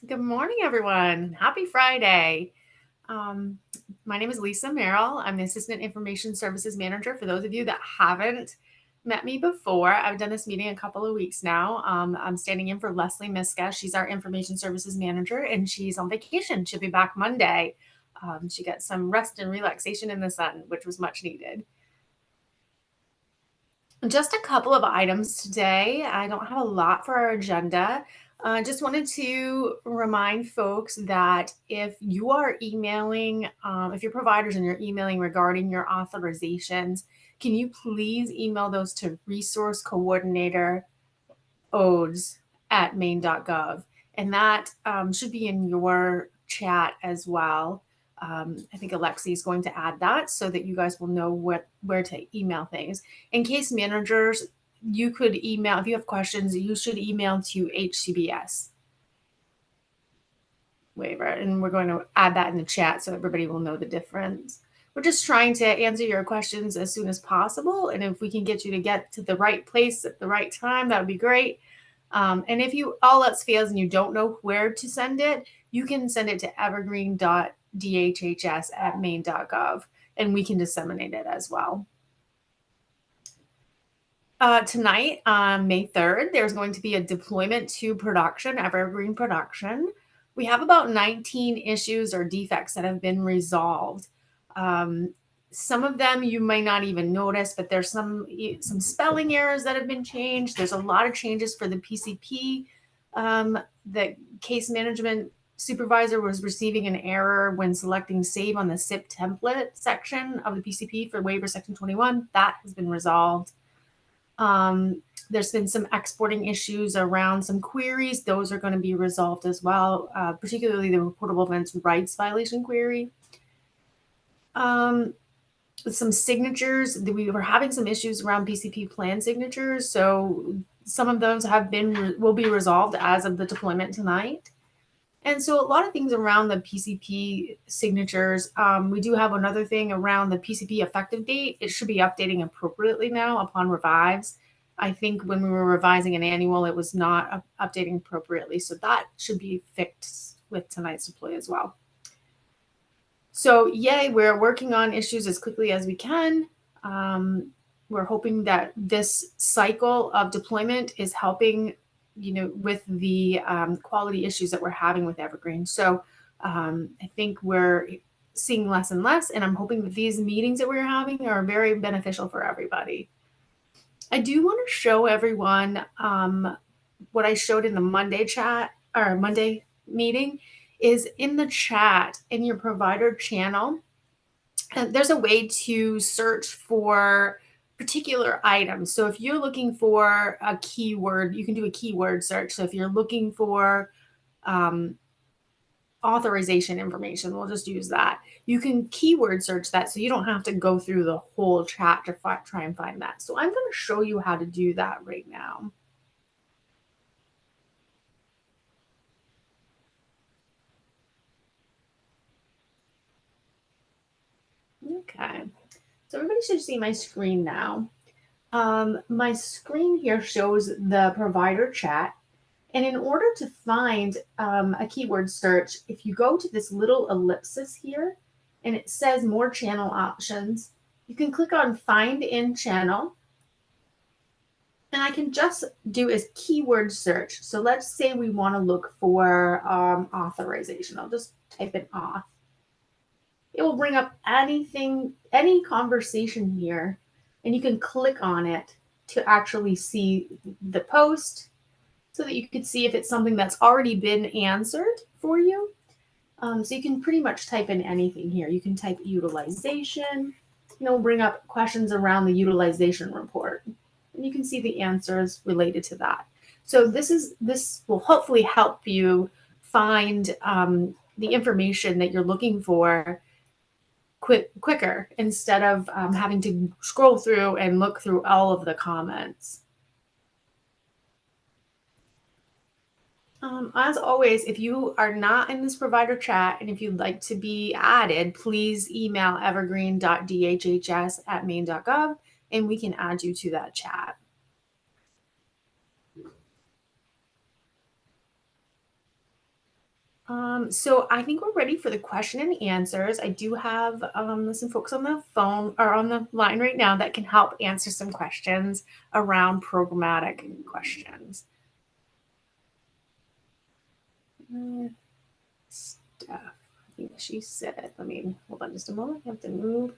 Good morning, everyone. Happy Friday. Um, my name is Lisa Merrill. I'm the Assistant Information Services Manager. For those of you that haven't met me before, I've done this meeting a couple of weeks now. I'm standing in for Leslie Miska. She's our Information Services Manager, and she's on vacation. She'll be back Monday. She got some rest and relaxation in the sun, which was much needed. Just a couple of items today. I don't have a lot for our agenda. I just wanted to remind folks that if you are emailing, if your providers and you're emailing regarding your authorizations, can you please email those to resource coordinator odes at maine.gov? And that should be in your chat as well. I think Alexi is going to add that so that you guys will know where to email things. In case managers, you could email, if you have questions, you should email to HCBS waiver. And we're going to add that in the chat so everybody will know the difference. We're just trying to answer your questions as soon as possible. And if we can get you to get to the right place at the right time, that would be great. And if you all else fails and you don't know where to send it, you can send it to evergreen.dhhs@maine.gov and we can disseminate it as well. Tonight, on May 3rd, there's going to be a deployment to production, Evergreen production. We have about 19 issues or defects that have been resolved. Some of them you might not even notice, but there's some spelling errors that have been changed. There's a lot of changes for the PCP. The case management supervisor was receiving an error when selecting save on the SIP template section of the PCP for waiver section 21. That has been resolved. There's been some exporting issues around some queries. Those are going to be resolved as well, particularly the reportable events rights violation query. Some signatures, we were having some issues around PCP plan signatures. So some of those will be resolved as of the deployment tonight. And so a lot of things around the PCP signatures. We do have another thing around the PCP effective date. It should be updating appropriately now upon revives. I think when we were revising an annual, it was not updating appropriately. So that should be fixed with tonight's deploy as well. So yay, we're working on issues as quickly as we can. We're hoping that this cycle of deployment is helping, with the quality issues that we're having with Evergreen. So I think we're seeing less and less, and I'm hoping that these meetings that we're having are very beneficial for everybody. I do want to show everyone what I showed in the Monday chat or Monday meeting is in the chat in your provider channel. And there's a way to search for particular items. So if you're looking for a keyword, you can do a keyword search. So if you're looking for authorization information, we'll just use that. You can keyword search that so you don't have to go through the whole chat to try and find that. So I'm going to show you how to do that right now. Okay, so everybody should see my screen now. My screen here shows the provider chat. And in order to find a keyword search, if you go to this little ellipsis here and it says more channel options, you can click on find in channel. And I can just do a keyword search. So let's say we want to look for authorization. I'll just type in auth. It will bring up anything, any conversation here, and you can click on it to actually see the post so that you can see if it's something that's already been answered for you. So you can pretty much type in anything here. You can type utilization, bring up questions around the utilization report, and you can see the answers related to that. So this will hopefully help you find the information that you're looking for quicker instead of having to scroll through and look through all of the comments. As always, if you are not in this provider chat and if you'd like to be added, please email evergreen.dhhs@maine.gov and we can add you to that chat. So I think we're ready for the question and answers. I do have some folks on the phone or on the line right now that can help answer some questions around programmatic questions. Steph, I think she said, let me hold on just a moment. I have to move.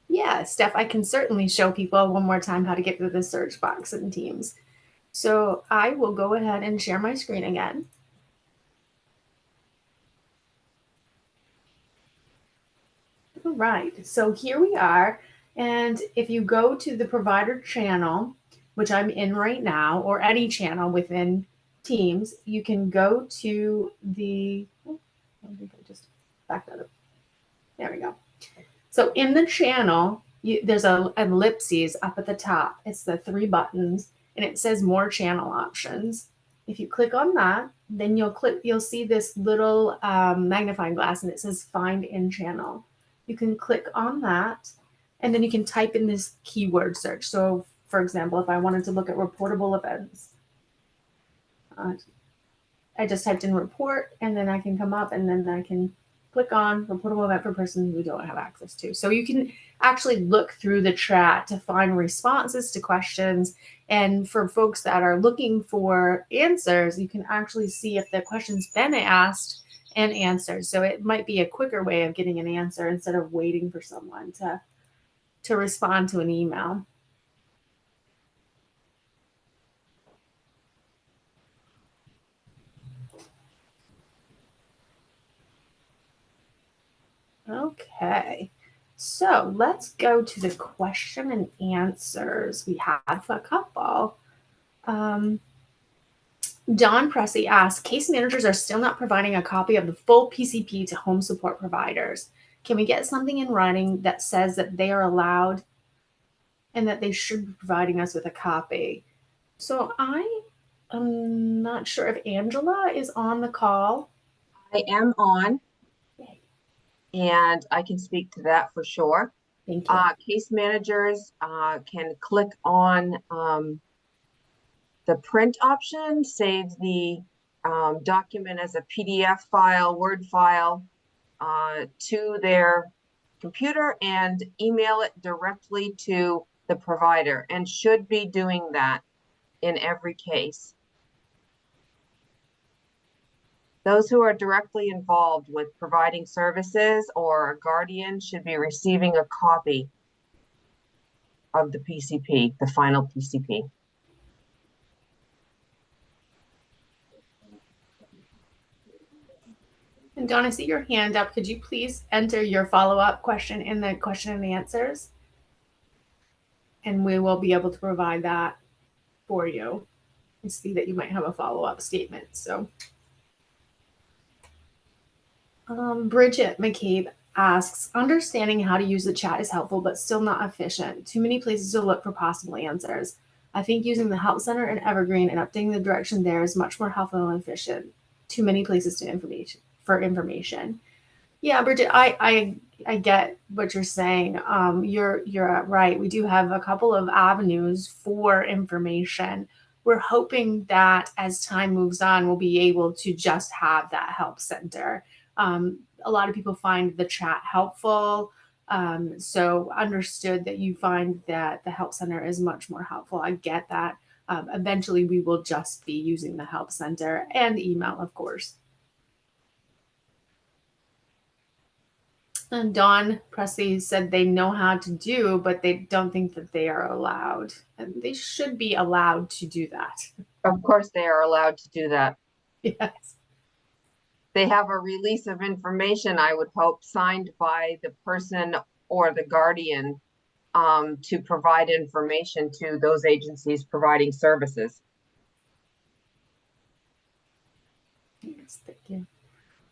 Yeah, Steph, I can certainly show people one more time how to get through the search box in Teams. So I will go ahead and share my screen again. All right, so here we are. And if you go to the provider channel, which I'm in right now, or any channel within Teams, you can go to the, I think I just backed that up. There we go. So in the channel, there's an ellipses up at the top. It's the 3 buttons, and it says more channel options. If you click on that, then you'll see this little magnifying glass, and it says find in channel. You can click on that, and then you can type in this keyword search. So for example, if I wanted to look at reportable events, I just typed in report, and then I can come up, and then I can click on reportable event for persons who don't have access to. So you can actually look through the chat to find responses to questions. And for folks that are looking for answers, you can actually see if the question's been asked and answered. So it might be a quicker way of getting an answer instead of waiting for someone to respond to an email. Okay, so let's go to the question and answers. We have a couple. Don Pressey asks, case managers are still not providing a copy of the full PCP to home support providers. Can we get something in writing that says that they are allowed and that they should be providing us with a copy? So I am not sure if Angela is on the call. I am on, and I can speak to that for sure. Thank you. Case managers can click on the print option, save the document as a PDF file, Word file to their computer and email it directly to the provider, and should be doing that in every case. Those who are directly involved with providing services or a guardian should be receiving a copy of the PCP, the final PCP. And Dawn, I see your hand up. Could you please enter your follow-up question in the question and answers? And we will be able to provide that for you. I see that you might have a follow-up statement. So Bridget McCabe asks, understanding how to use the chat is helpful, but still not efficient. Too many places to look for possible answers. I think using the Help Center and Evergreen and updating the direction there is much more helpful and efficient. Too many places to information. Yeah, Bridget, I get what you're saying. You're right. We do have a couple of avenues for information. We're hoping that as time moves on, we'll be able to just have that help center. A lot of people find the chat helpful. So understood that you find that the help center is much more helpful. I get that. Eventually, we will just be using the help center and email, of course. And Dawn Presley said they know how to do, but they don't think that they are allowed. And they should be allowed to do that. Of course, they are allowed to do that. Yes. They have a release of information, I would hope, signed by the person or the guardian to provide information to those agencies providing services. Yes, thank you.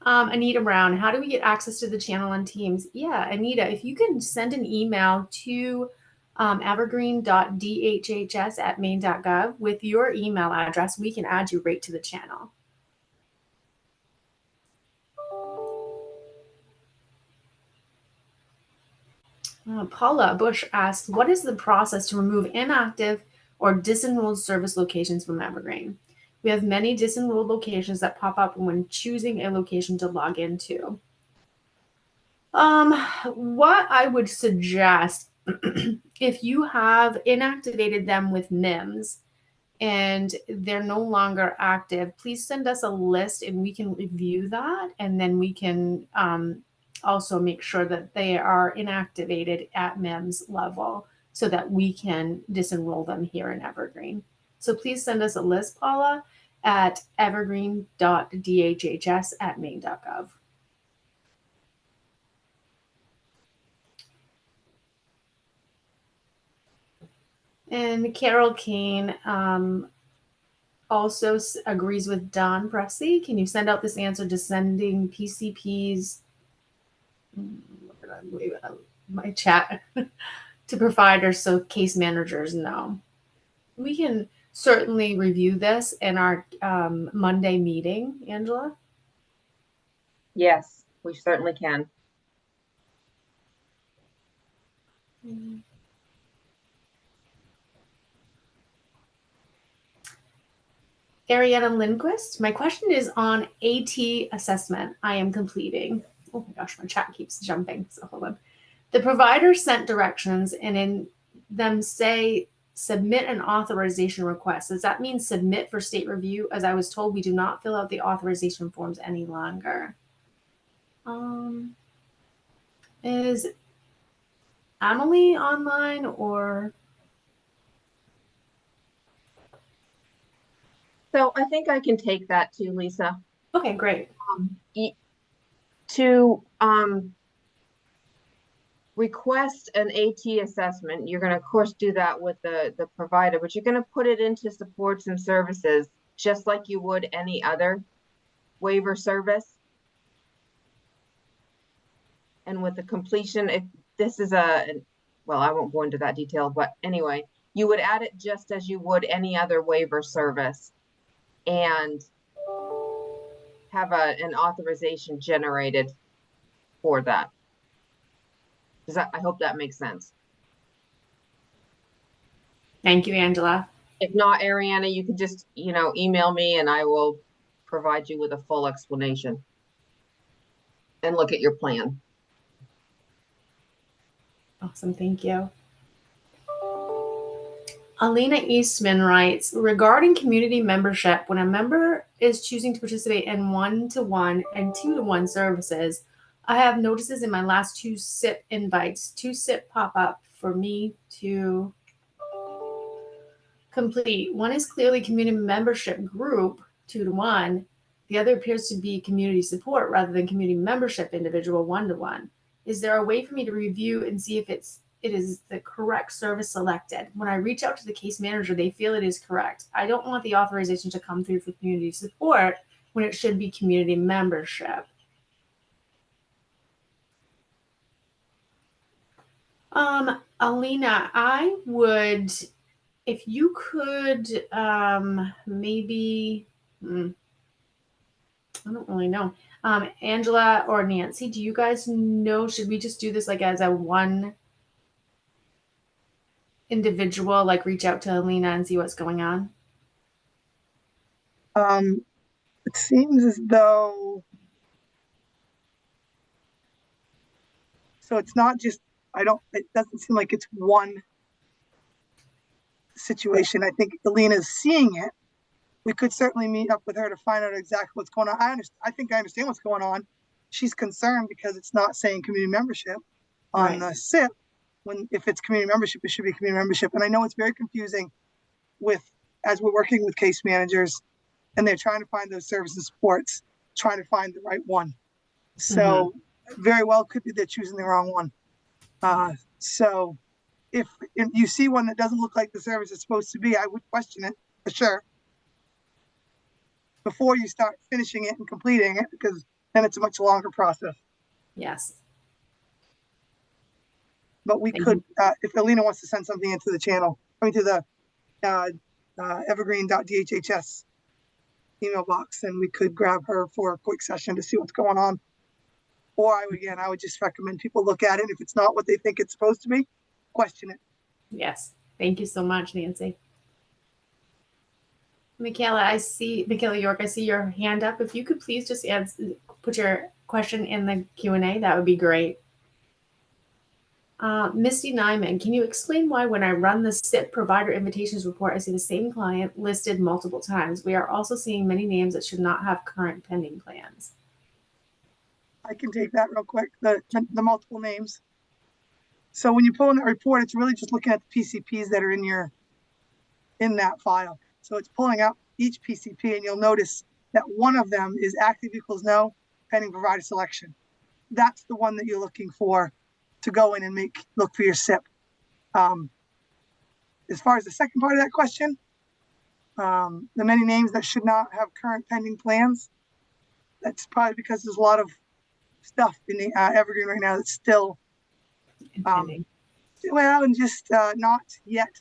Anita Brown, how do we get access to the channel on Teams? Yeah, Anita, if you can send an email to evergreen.dhhs@maine.gov with your email address, we can add you right to the channel. Paula Bush asks, what is the process to remove inactive or disenrolled service locations from Evergreen. We have many disenrolled locations that pop up when choosing a location to log into. What I would suggest, if you have inactivated them with MIMS and they're no longer active, please send us a list and we can review that. And then we can also make sure that they are inactivated at MIMS level so that we can disenroll them here in Evergreen. So please send us a list, Paula, at evergreen.dhhs@maine.gov. And Carol Kane also agrees with Don Presley. Can you send out this answer to sending PCPs, my chat, to providers so case managers know? We can certainly review this in our Monday meeting, Angela. Yes, we certainly can. Ariana Lindquist, my question is on AT assessment I am completing. Oh my gosh, my chat keeps jumping, so hold on. The provider sent directions and in them say submit an authorization request. Does that mean submit for state review? As I was told, we do not fill out the authorization forms any longer. Is Emily online or? So I think I can take that too, Lisa. Okay, great. To request an AT assessment, you're going to, of course, do that with the provider, but you're going to put it into supports and services just like you would any other waiver service. And with the completion, if this is well, I won't go into that detail, but anyway, you would add it just as you would any other waiver service and have an authorization generated for that. I hope that makes sense. Thank you, Angela. If not, Ariana, you can just, email me and I will provide you with a full explanation and look at your plan. Awesome, thank you. Alina Eastman writes, regarding community membership, when a member is choosing to participate in 1-to-1 and 2-to-1 services, I have notices in my last 2 SIP invites, 2 SIP pop up for me to complete. One is clearly community membership group, 2-to-1. The other appears to be community support rather than community membership individual, 1-to-1. Is there a way for me to review and see if it is the correct service selected? When I reach out to the case manager, they feel it is correct. I don't want the authorization to come through for community support when it should be community membership. Alina, I would, if you could, maybe, I don't really know. Angela or Nancy, do you guys know, should we just do this like as a one individual, like reach out to Alina and see what's going on? It seems as though, so it's not just, it doesn't seem like it's one situation. I think Alina's seeing it. We could certainly meet up with her to find out exactly what's going on. I think I understand what's going on. She's concerned because it's not saying community membership on the SIP. If it's community membership, it should be community membership. And I know it's very confusing as we're working with case managers and they're trying to find those service and supports, trying to find the right one. So very well could be they're choosing the wrong one. So if you see one that doesn't look like the service is supposed to be, I would question it for sure before you start finishing it and completing it, because then it's a much longer process. Yes. But we could, if Alina wants to send something into the channel, to the evergreen.dhhs email box, then we could grab her for a quick session to see what's going on. Or I would just recommend people look at it. If it's not what they think it's supposed to be, question it. Yes. Thank you so much, Nancy. Michaela York, I see your hand up. If you could please just put your question in the Q&A, that would be great. Misty Nyman, can you explain why when I run the SIP provider invitations report, I see the same client listed multiple times? We are also seeing many names that should not have current pending plans. I can take that real quick, the multiple names. So when you pull in that report, it's really just looking at the PCPs that are in that file. So it's pulling out each PCP, and you'll notice that one of them is active equals no, pending provider selection. That's the one that you're looking for to go in and look for your SIP. As far as the second part of that question, the many names that should not have current pending plans, that's probably because there's a lot of stuff in the Evergreen right now that's still and just not yet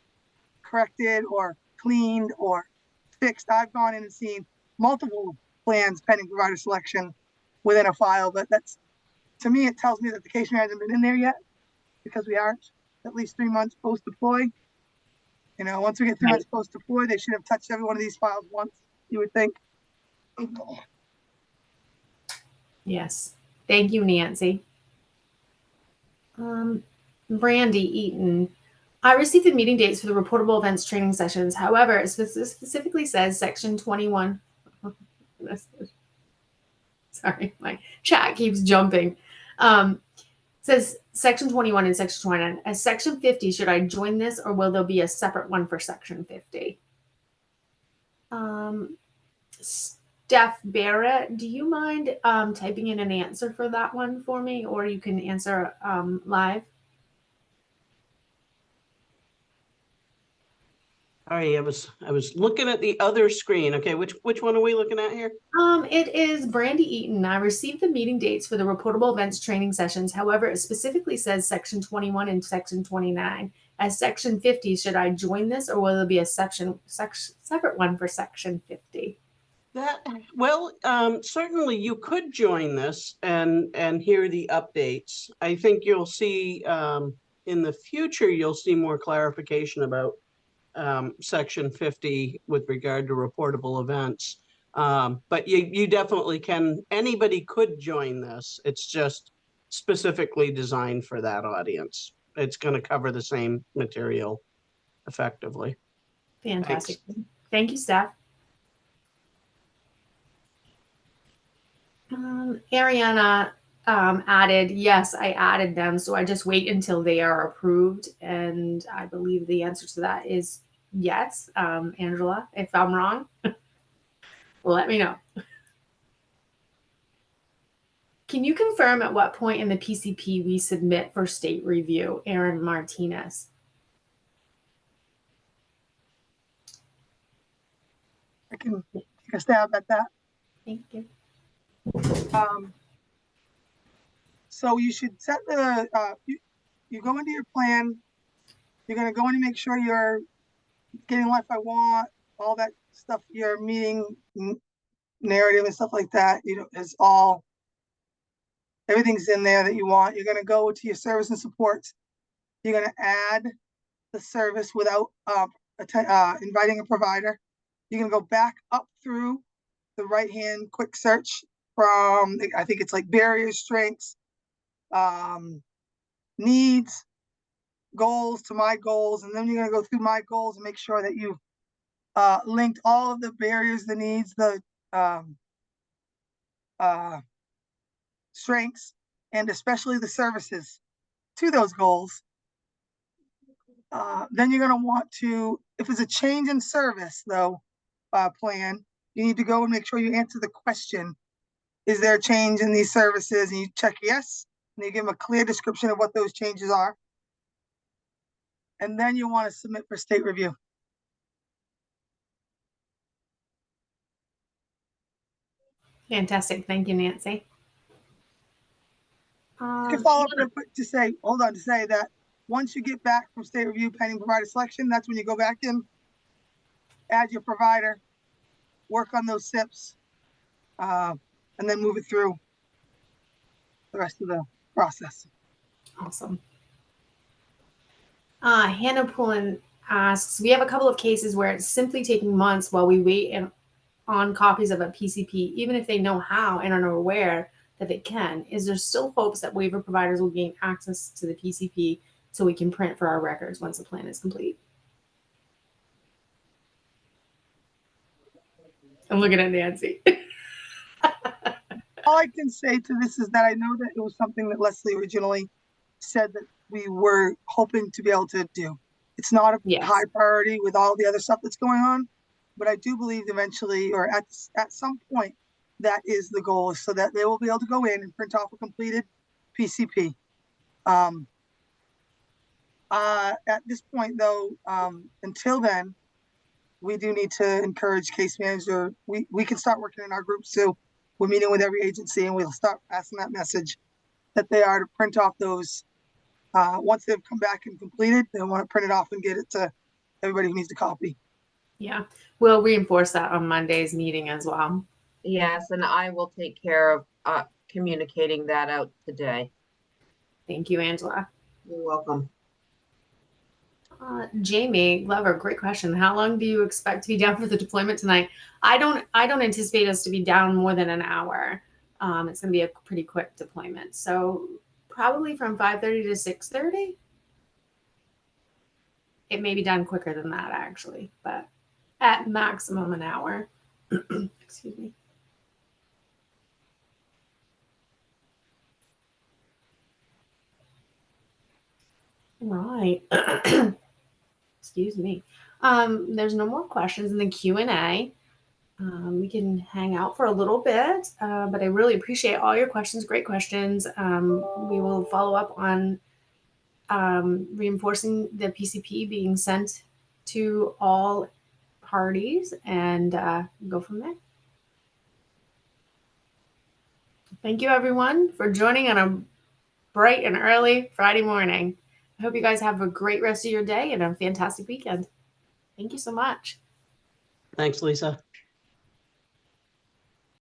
corrected or cleaned or fixed. I've gone in and seen multiple plans pending provider selection within a file, but that's, to me, it tells me that the case hasn't been in there yet, because we aren't at least 3 months post-deploy. You know, once we get 3 months post-deploy, they should have touched every one of these files once, you would think. Yes. Thank you, Nancy. Brandy Eaton. I received the meeting dates for the reportable events training sessions. However, it specifically says section 21. Sorry, my chat keeps jumping. Says section 21 and section 29. As section 50, should I join this, or will there be a separate one for section 50? Steph Barrett, do you mind typing in an answer for that one for me, or you can answer live? Sorry, I was looking at the other screen. Okay, which one are we looking at here? It is Brandy Eaton. I received the meeting dates for the reportable events training sessions. However, it specifically says section 21 and section 29. As section 50, should I join this, or will there be a separate one for section 50? Certainly you could join this and hear the updates. I think you'll see in the future, you'll see more clarification about section 50 with regard to reportable events. But you definitely can, anybody could join this. It's just specifically designed for that audience. It's going to cover the same material effectively. Fantastic. Thanks. Thank you, Steph. Ariana added, yes, I added them. So I just wait until they are approved. And I believe the answer to that is yes. Angela, if I'm wrong, let me know. Can you confirm at what point in the PCP we submit for state review? Aaron Martinez. I can take a stab at that. Thank you. So you should set the, you go into your plan, you're going to go in and make sure you're getting life I want, all that stuff, your meeting narrative and stuff like that, you know, is all, everything's in there that you want. You're going to go to your service and supports. You're going to add the service without inviting a provider. You're going to go back up through the right-hand quick search from, I think it's like barriers, strengths, needs, goals to my goals. And then you're going to go through my goals and make sure that you've linked all of the barriers, the needs, the strengths, and especially the services to those goals. Then you're going to want to, if it's a change in service though, plan, you need to go and make sure you answer the question, is there a change in these services? And you check yes, and you give them a clear description of what those changes are. And then you want to submit for state review. Fantastic. Thank you, Nancy. You can follow up real quick to say, hold on, to say that once you get back from state review pending provider selection, that's when you go back in, add your provider, work on those SIPs, and then move it through the rest of the process. Awesome. Hannah Pullen asks, we have a couple of cases where it's simply taking months while we wait on copies of a PCP, even if they know how and are aware that they can. Is there still hopes that waiver providers will gain access to the PCP so we can print for our records once the plan is complete? I'm looking at Nancy. All I can say to this is that I know that it was something that Leslie originally said that we were hoping to be able to do. It's not a Yes. high priority with all the other stuff that's going on, but I do believe eventually, or at some point, that is the goal, so that they will be able to go in and print off a completed PCP. At this point, though, until then, we do need to encourage case manager. We can start working in our groups too. We're meeting with every agency, and we'll start passing that message that they are to print off those. Once they've come back and completed, they want to print it off and get it to everybody who needs a copy. Yeah, we'll reinforce that on Monday's meeting as well. Yes, and I will take care of communicating that out today. Thank you, Angela. You're welcome. Jamie Glover, great question. How long do you expect to be down for the deployment tonight? I don't anticipate us to be down more than an hour. It's going to be a pretty quick deployment. So probably from 5:30 to 6:30. It may be done quicker than that actually, but at maximum an hour. Excuse me. Right. Excuse me. There's no more questions in the Q&A. We can hang out for a little bit, but I really appreciate all your questions. Great questions. We will follow up on reinforcing the PCP being sent to all parties and go from there. Thank you, everyone, for joining on a bright and early Friday morning. I hope you guys have a great rest of your day and a fantastic weekend. Thank you so much. Thanks, Lisa.